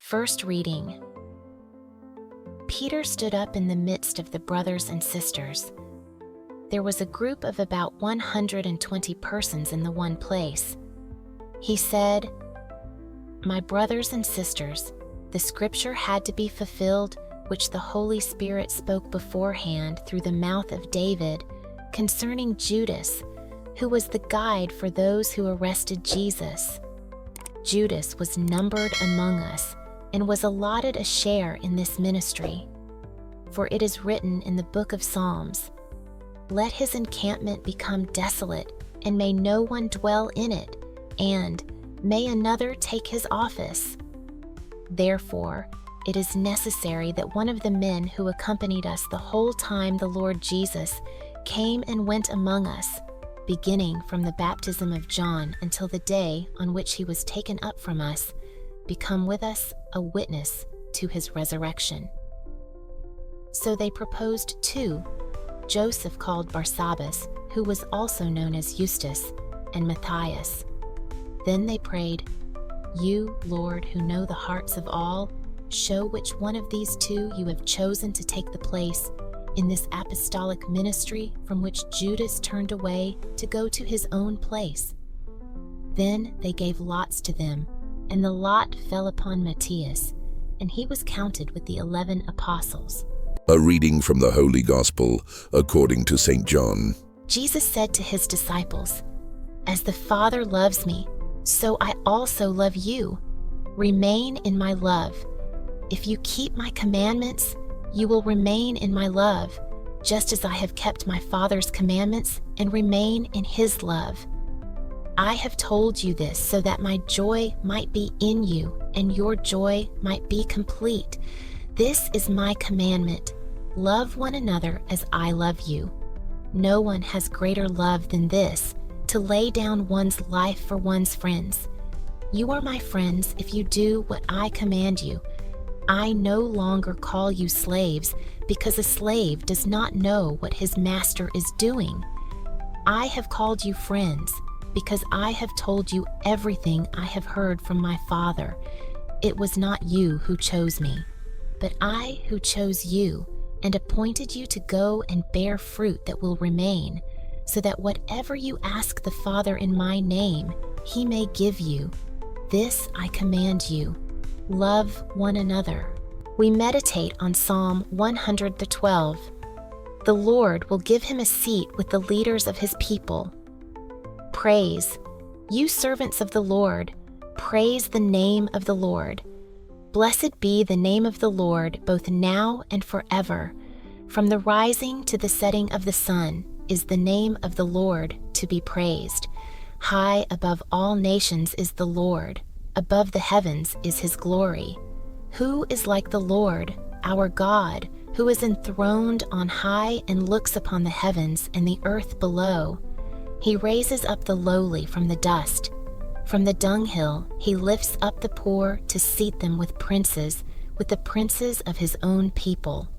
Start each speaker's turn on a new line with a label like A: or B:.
A: First reading. Peter stood up in the midst of the brothers and sisters. There was a group of about 120 persons in the one place. He said, "My brothers and sisters, the scripture had to be fulfilled which the Holy Spirit spoke beforehand through the mouth of David concerning Judas, who was the guide for those who arrested Jesus. Judas was numbered among us and was allotted a share in this ministry. For it is written in the book of Psalms, 'Let his encampment become desolate, and may no one dwell in it, and may another take his office.' Therefore, it is necessary that one of the men who accompanied us the whole time the Lord Jesus came and went among us, beginning from the baptism of John until the day on which he was taken up from us, become with us a witness to his resurrection." So they proposed two, Joseph called Barsabbas, who was also known as Justus, and Matthias. Then they prayed, "You, Lord, who know the hearts of all, show which one of these two you have chosen to take the place in this apostolic ministry from which Judas turned away to go to his own place." Then they gave lots to them, and the lot fell upon Matthias, and he was counted with the 11 apostles.
B: A reading from the Holy Gospel according to St. John.
A: Jesus said to his disciples, "As the Father loves me, so I also love you. Remain in my love. If you keep my commandments, you will remain in my love, just as I have kept my Father's commandments and remain in his love. I have told you this so that my joy might be in you and your joy might be complete. This is my commandment. Love one another as I love you. No one has greater love than this, to lay down one's life for one's friends. You are my friends if you do what I command you. I no longer call you slaves, because a slave does not know what his master is doing. I have called you friends, because I have told you everything I have heard from my Father. It was not you who chose me, but I who chose you and appointed you to go and bear fruit that will remain, so that whatever you ask the Father in my name, he may give you. This I command you, love one another." We meditate on Psalm 112. The Lord will give him a seat with the leaders of his people. Praise, you servants of the Lord, praise the name of the Lord. Blessed be the name of the Lord, both now and forever. From the rising to the setting of the sun is the name of the Lord to be praised. High above all nations is the Lord, above the heavens is his glory. Who is like the Lord, our God, who is enthroned on high and looks upon the heavens and the earth below? He raises up the lowly from the dust. From the dunghill he lifts up the poor to seat them with the princes of his own people.